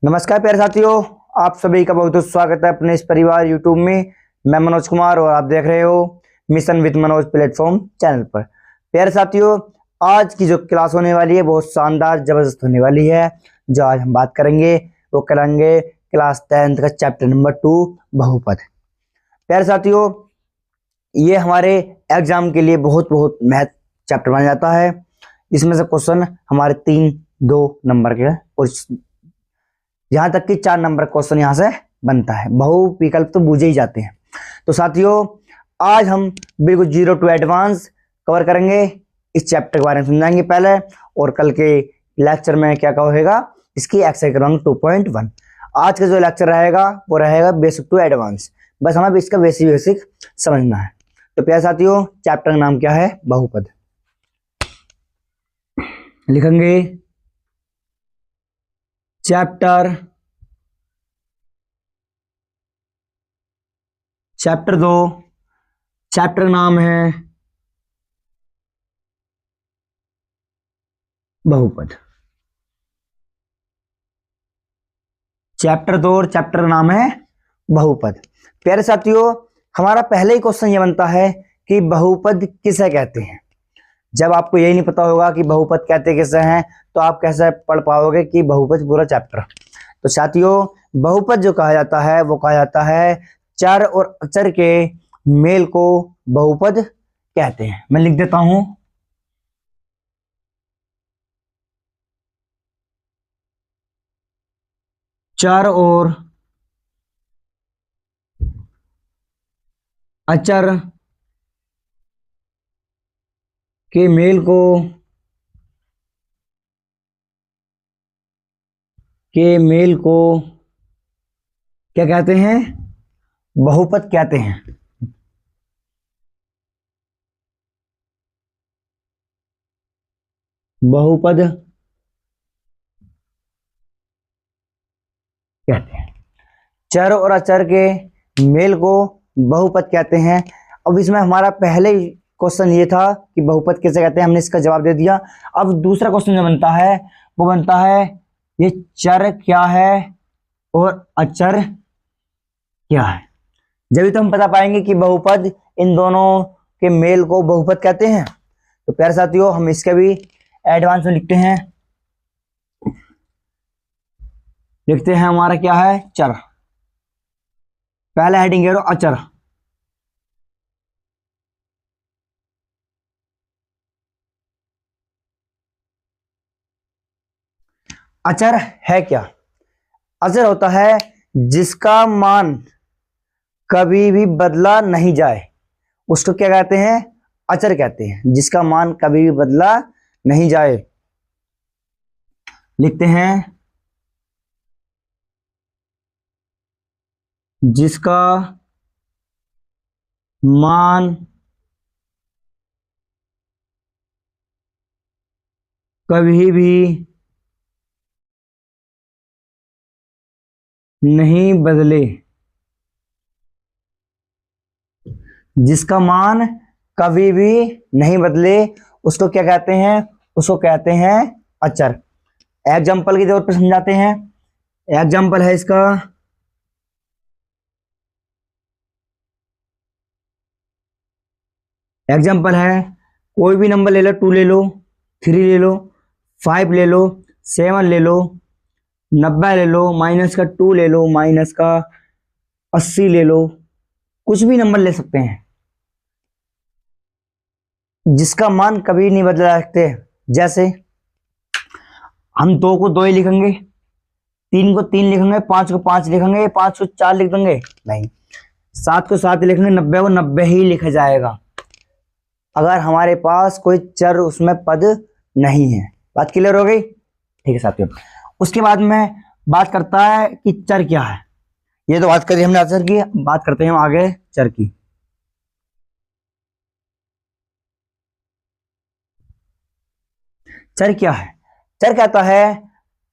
नमस्कार प्यारे साथियों, आप सभी का बहुत बहुत स्वागत है अपने इस परिवार यूट्यूब में। मैं मनोज कुमार और आप देख रहे हो mission with Manoj platform channel पर। प्यारे साथियों, आज की जो क्लास होने वाली है बहुत शानदार जबरदस्त होने वाली है। जो आज हम बात करेंगे वो करेंगे क्लास 10th का चैप्टर नंबर 2 बहुपद। प्यारे साथियों, ये हमारे एग्जाम के लिए बहुत बहुत महत्व चैप्टर माना जाता है। इसमें से क्वेश्चन हमारे 3-2 नंबर के और यहाँ तक कि 4 नंबर क्वेश्चन यहाँ से बनता है। बहु विकल्प तो बूझे ही जाते हैं। तो साथियों, आज हम बिल्कुल 0 to एडवांस कवर करेंगे। इस चैप्टर के बारे में समझाएंगे पहले, और कल के लेक्चर में क्या होगा इसकी एक्सरसाइज क्रमांक 2.1। आज का जो लेक्चर रहेगा वो रहेगा बेसिक टू एडवांस। बस हमें इसका बेसिक समझना है। तो प्यारे साथियों, चैप्टर का नाम क्या है? बहुपद। लिखेंगे चैप्टर 2। चैप्टर का नाम है बहुपद। चैप्टर 2 और चैप्टर का नाम है बहुपद। प्यारे साथियों, हमारा पहले ही क्वेश्चन ये बनता है कि बहुपद किसे कहते हैं। जब आपको यही नहीं पता होगा कि बहुपद कहते किसे हैं, तो आप कैसे पढ़ पाओगे कि बहुपद पूरा चैप्टर। तो साथियों, बहुपद जो कहा जाता है वो कहा जाता है चर और अचर के मेल को बहुपद कहते हैं। मैं लिख देता हूं, चर और अचर के मेल को क्या कहते हैं? बहुपद कहते हैं। बहुपद कहते हैं। चर और अचर के मेल को बहुपद कहते हैं। अब इसमें हमारा पहले क्वेश्चन ये था कि बहुपद किसे कहते हैं, हमने इसका जवाब दे दिया। अब दूसरा क्वेश्चन जो बनता है वो बनता है ये चर क्या है और अचर क्या है। जब भी तो हम बता पाएंगे कि बहुपद इन दोनों के मेल को बहुपद कहते हैं। तो प्यारे साथियों, हम इसके भी एडवांस में लिखते हैं हमारा क्या है? चर। पहला हेडिंग है अचर। अचर है क्या? अचर होता है जिसका मान कभी भी बदला नहीं जाए, उसको क्या कहते हैं? अचर कहते हैं। जिसका मान कभी भी बदला नहीं जाए, लिखते हैं जिसका मान कभी भी नहीं बदले। जिसका मान कभी भी नहीं बदले उसको क्या कहते हैं? उसको कहते हैं अचर। एग्जाम्पल के तौर पर समझाते हैं। एग्जाम्पल है इसका एग्जाम्पल है कोई भी नंबर ले लो, 2 ले लो, 3 ले लो, 5 ले लो, 7 ले लो, 90 ले लो, माइनस का 2 ले लो, माइनस का 80 ले लो, कुछ भी नंबर ले सकते हैं जिसका मान कभी नहीं बदला सकते। जैसे हम 2 को 2 ही लिखेंगे, 3 को 3 लिखेंगे, 5 को 5 लिखेंगे, 5 को 4 लिख देंगे? नहीं। 7 को 7 लिखेंगे, 90 को 90 ही लिखा जाएगा अगर हमारे पास कोई चर उसमें पद नहीं है। बात क्लियर हो गई? ठीक है साथियों, उसके बाद में बात करता है कि चर क्या है। ये तो बात करी हमने अचर की, बात करते हैं हम आगे चर की। चर क्या है? चर कहता है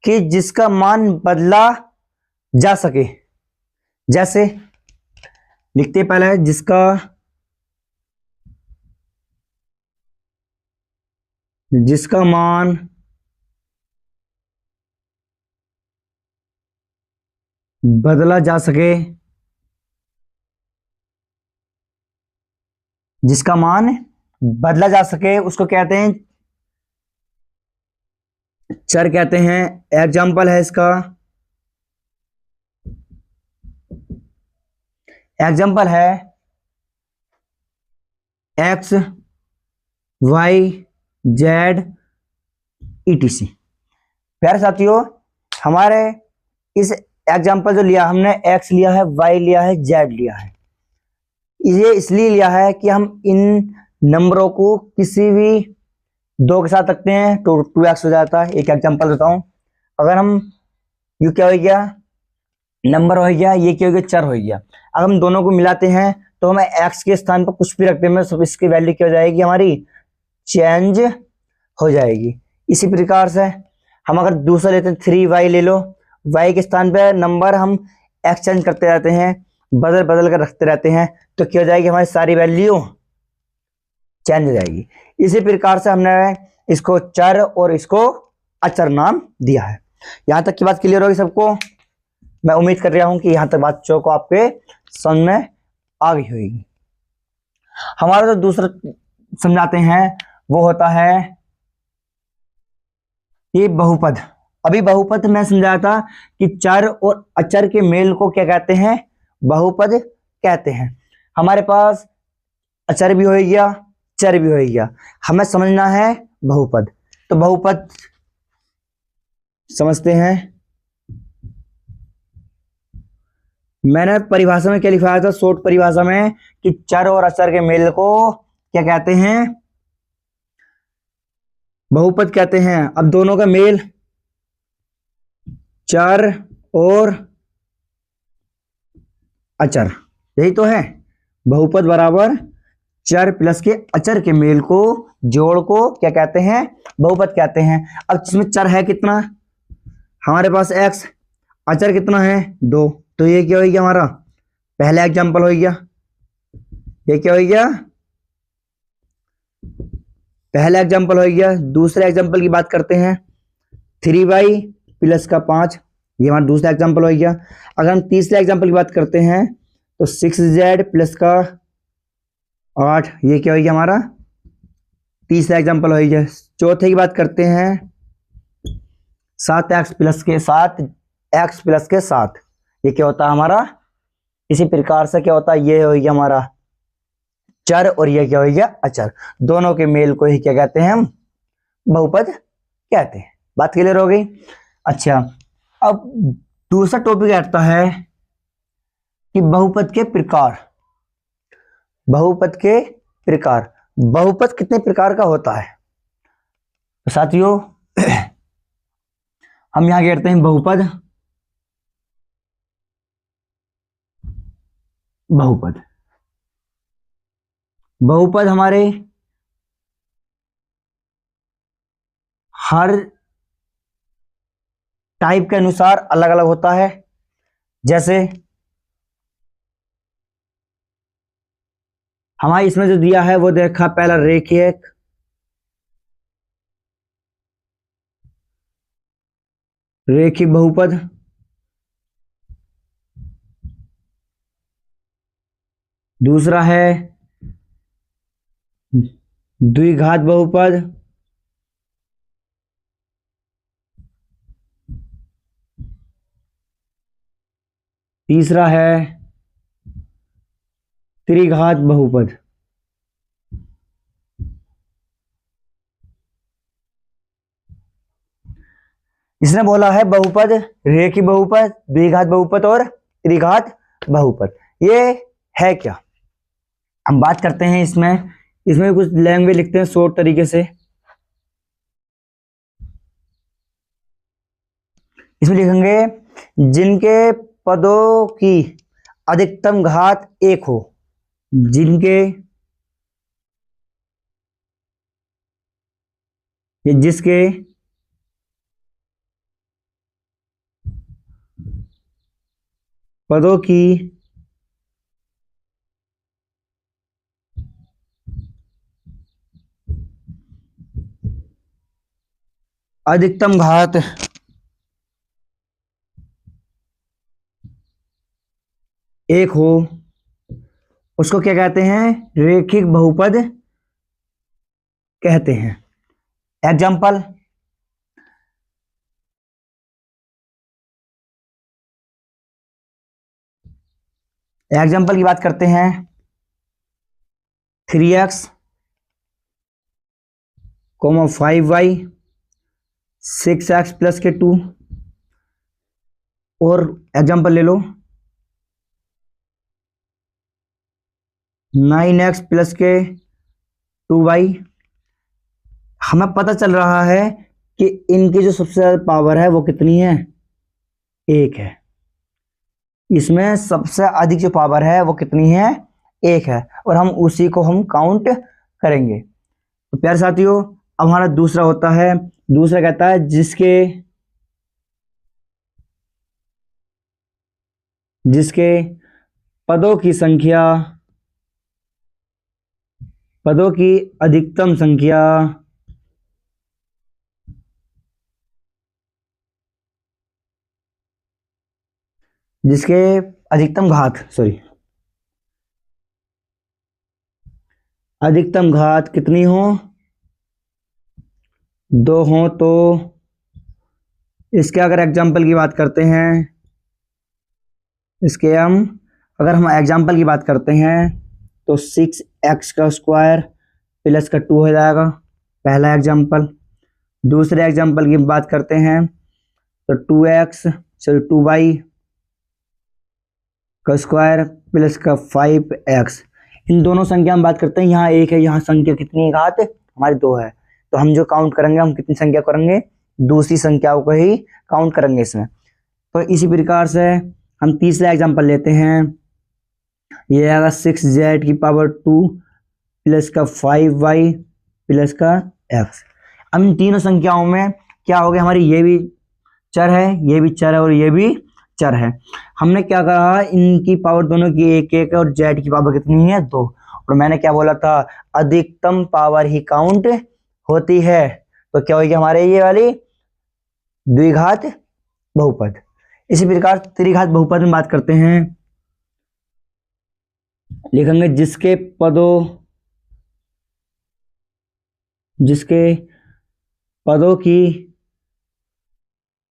कि जिसका मान बदला जा सके। जैसे लिखते पहले जिसका मान बदला जा सके, जिसका मान बदला जा सके उसको कहते हैं चर कहते हैं। एग्जाम्पल है इसका, एग्जाम्पल है एक्स वाई जेड ईटीसी। प्यारे साथियों, हमारे इस एग्जाम्पल जो लिया हमने, एक्स लिया है, वाई लिया है, जेड लिया है, ये इसलिए लिया है कि हम इन नंबरों को किसी भी दो के साथ रखते हैं तो 2x हो जाता है। एक एग्जाम्पल देता हूं, अगर हम यू क्या हो गया, नंबर हो गया, ये क्या हो गया, चर हो गया। अगर हम दोनों को मिलाते हैं तो हमें x के स्थान पर कुछ भी रखते हैं, सब इसकी वैल्यू क्या हो जाएगी, हमारी चेंज हो जाएगी। इसी प्रकार से हम अगर दूसरा लेते हैं 3y ले लो, y के स्थान पे नंबर हम एक्सचेंज करते रहते हैं, बदल बदल कर रखते रहते हैं, तो क्या हो जाएगी, हमारी सारी वैल्यू चेंज हो जाएगी। इसी प्रकार से हमने इसको चर और इसको अचर नाम दिया है। यहां तक की बात क्लियर होगी सबको? मैं उम्मीद कर रहा हूं कि यहां तक बातों को आपके समझ में आ गई होगी। हमारा जो दूसरा समझाते हैं वो होता है ये बहुपद। अभी बहुपद में समझाया था कि चर और अचर के मेल को क्या कहते हैं, बहुपद कहते हैं। हमारे पास अचर भी हो गया, चर भी हो गया, हमें समझना है बहुपद। तो बहुपद समझते हैं। मैंने परिभाषा में क्या लिखवाया था, शॉर्ट परिभाषा में, कि चर और अचर के मेल को क्या कहते हैं, बहुपद कहते हैं। अब दोनों का मेल, चर और अचर, यही तो है। बहुपद बराबर चर प्लस के अचर के मेल को, जोड़ को क्या कहते हैं, बहुपद कहते हैं। अब इसमें चर है कितना, हमारे पास x, अचर कितना है 2, तो ये क्या हो गया, हमारा पहला एग्जांपल हो गया। ये क्या हो गया, पहला एग्जांपल हो गया। दूसरे एग्जांपल की बात करते हैं, 3y प्लस का 5, ये हमारा दूसरा एग्जांपल हो गया। अगर हम तीसरे एग्जांपल की बात करते हैं तो 6z प्लस का 8, ये क्या हो गया, हमारा तीसरा एग्जांपल हो गया। चौथे की बात करते हैं 7x प्लस के 7, x प्लस के 7, ये क्या होता है हमारा, इसी प्रकार से क्या होता है, ये हो गया हमारा चर और ये क्या हो गया, अचर। दोनों के मेल को ही क्या कहते हैं, हम बहुपद कहते हैं। बात क्लियर हो गई? अच्छा, अब दूसरा टॉपिक आता है कि बहुपद के प्रकार। बहुपद के प्रकार, बहुपद कितने प्रकार का होता है? तो साथियों हम यहां कहते हैं बहुपद, बहुपद, बहुपद हमारे हर टाइप के अनुसार अलग अलग होता है। जैसे हमारे इसमें जो दिया है वो देखा, पहला रेखीय, रेखीय बहुपद, दूसरा है द्विघात बहुपद, तीसरा है त्रिघात बहुपद। इसने बोला है बहुपद, रेखीय बहुपद, द्विघात बहुपद और त्रिघात बहुपद। ये है क्या, हम बात करते हैं इसमें। इसमें कुछ लैंग्वेज लिखते हैं शॉर्ट तरीके से। इसमें लिखेंगे जिनके पदों की अधिकतम घात 1 हो, जिनके ये जिसके पदों की अधिकतम घात एक हो, उसको क्या कहते हैं? रेखिक बहुपद कहते हैं। एग्जाम्पल, एग्जाम्पल की बात करते हैं। 3x, 5y, 6x प्लस के 2, और एग्जाम्पल ले लो 9x प्लस के 2y। हमें पता चल रहा है कि इनकी जो सबसे ज्यादा पावर है वो कितनी है? 1 है। इसमें सबसे अधिक जो पावर है वो कितनी है? 1 है, और हम उसी को हम काउंट करेंगे। तो प्यारे साथियों, अब हमारा दूसरा होता है, दूसरा कहता है जिसके पदों की संख्या, पदों की अधिकतम संख्या जिसके अधिकतम घात कितनी हो? 2 हो। तो इसके अगर एग्जाम्पल की बात करते हैं, अगर हम एग्जाम्पल की बात करते हैं तो 6x का स्क्वायर प्लस का 2 हो जाएगा, पहला एग्जाम्पल। दूसरे एग्जाम्पल की बात करते हैं तो 2y का स्क्वायर प्लस का 5x। इन दोनों संख्या में बात करते हैं, यहाँ 1 है, यहाँ संख्या कितनी है? घात हमारी 2 है। तो हम जो काउंट करेंगे, हम कितनी संख्या करेंगे? दूसरी संख्याओं को ही काउंट करेंगे इसमें। तो इसी प्रकार से हम तीसरा एग्जाम्पल लेते हैं। ये आएगा 6z की पावर 2 प्लस का 5y प्लस का x। अब इन तीनों संख्याओं में क्या हो गया? हमारी ये भी चर है, ये भी चर है, और ये भी चर है। हमने क्या कहा? इनकी पावर दोनों की 1 है, और z की पावर कितनी है? 2। और मैंने क्या बोला था? अधिकतम पावर ही काउंट होती है। तो क्या होगी हमारे ये वाली द्विघात बहुपद। इसी प्रकार त्रिघात बहुपद में बात करते हैं, लिखेंगे जिसके पदों की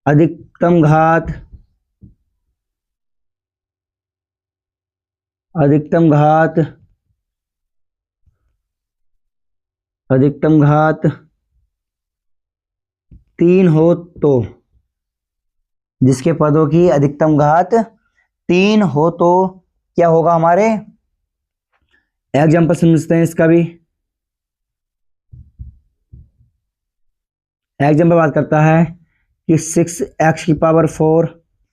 अधिकतम घात अधिकतम घात 3 हो तो, जिसके पदों की अधिकतम घात 3 हो तो क्या होगा? हमारे एग्जाम्पल समझते हैं इसका भी। एग्जाम्पल बात करता है कि 6x की पावर 4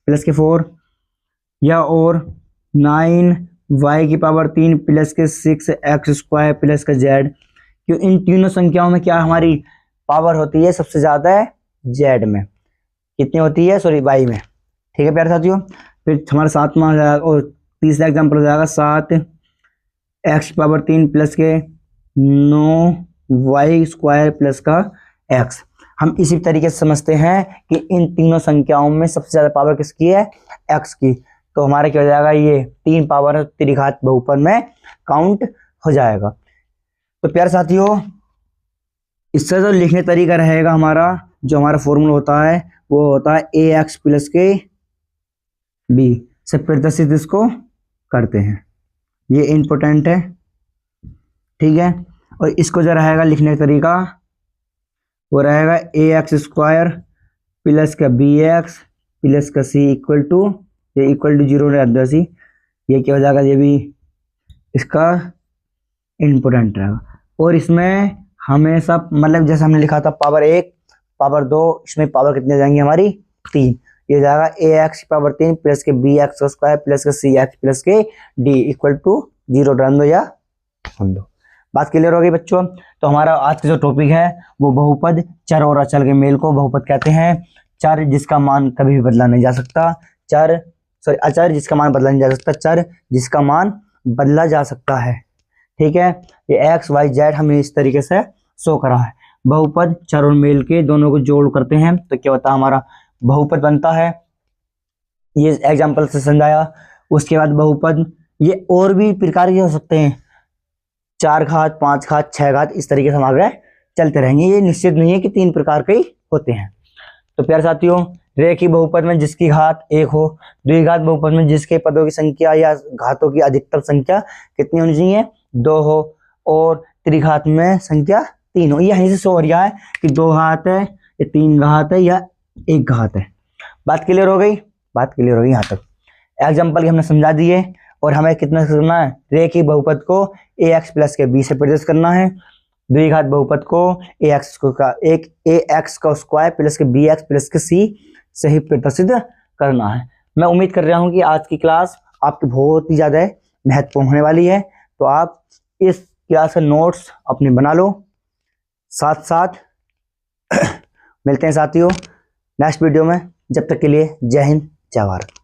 प्लस के 4, या और 9y की पावर 3 प्लस के 6x स्क्वायर प्लस का z। क्यों? इन तीनों संख्याओं में क्या हमारी पावर होती है? सबसे ज्यादा है z में। कितनी होती है? सॉरी, y में। ठीक है प्यारे साथियों। फिर हमारा सातवां हो जाएगा, और तीसरा एग्जाम्पल हो जाएगा 7x की पावर 3 प्लस के 9y स्क्वायर प्लस का x। हम इसी तरीके से समझते हैं कि इन तीनों संख्याओं में सबसे ज्यादा पावर किसकी है? x की। तो हमारे क्या हो जाएगा? ये 3 पावर त्रिघात बहुपद में काउंट हो जाएगा। तो प्यारे साथियों, इससे जो लिखने तरीका रहेगा हमारा, जो हमारा फॉर्मूला होता है वो होता है ax प्लस के b से प्रदर्शित इसको करते हैं। ये इम्पोर्टेंट है, ठीक है। और इसको जो रहेगा लिखने का तरीका वो रहेगा ax स्क्वायर प्लस का bx प्लस का c इक्वल टू, ये इक्वल टू 0 रहता सी, ये क्या हो जाएगा? ये भी इसका इम्पोर्टेंट रहेगा। और इसमें हमेशा मतलब जैसे हमने लिखा था पावर 1 पावर 2, इसमें पावर कितने जाएंगी हमारी? 3। ये जाएगा ax की पावर 3 प्लस के bx का स्क्वायर प्लस के cx प्लस के d इक्वल टू 0 रन दो या सुन दो। बात क्लियर हो गई बच्चों? तो हमारा आज का जो टॉपिक है वो बहुपद, चर और अचर के मेल को बहुपद कहते हैं। चर जिसका मान कभी भी बदला नहीं जा सकता, अचर जिसका मान बदला नहीं जा सकता, चर जिसका मान बदला जा सकता है। ठीक है, ये x y z हमें इस तरीके से शो करा है। बहुपद चर और मेल के दोनों को जोड़ करते हैं तो क्या होता है? हमारा बहुपद बनता है। ये एग्जाम्पल से समझाया। उसके बाद बहुपद, ये और भी प्रकार के हो सकते हैं, 4 घात, 5 घात, 6 घात, इस तरीके से हम आगे चलते रहेंगे। ये निश्चित नहीं है कि 3 प्रकार के ही होते हैं। तो प्यारे साथियों, रेखीय बहुपद में जिसकी घात 1 हो, द्विघात बहुपद में जिसके पदों की संख्या या घातों की अधिकतम संख्या कितनी होनी चाहिए, 2 हो, और त्रिघात में संख्या 3 हो। यहीं से शो हो रहा है कि 2 घात है, या 3 घात है, या 1 घात है। बात क्लियर हो गई? बात क्लियर हो गई यहाँ तक। एग्जाम्पल हमने समझा दिए। और हमें कितना करना है, रेखीय बहुपद को ax प्लस के b से प्रदर्शित करना है, द्विघात बहुपद को ax का स्क्वायर प्लस के bx प्लस के c से ही प्रदर्शित करना है। मैं उम्मीद कर रहा हूँ कि आज की क्लास आपकी बहुत ही ज़्यादा महत्वपूर्ण होने वाली है। तो आप इस क्लास के नोट्स अपने बना लो। साथ साथ मिलते हैं साथियों नेक्स्ट वीडियो में। जब तक के लिए जय हिंद, जय भारत।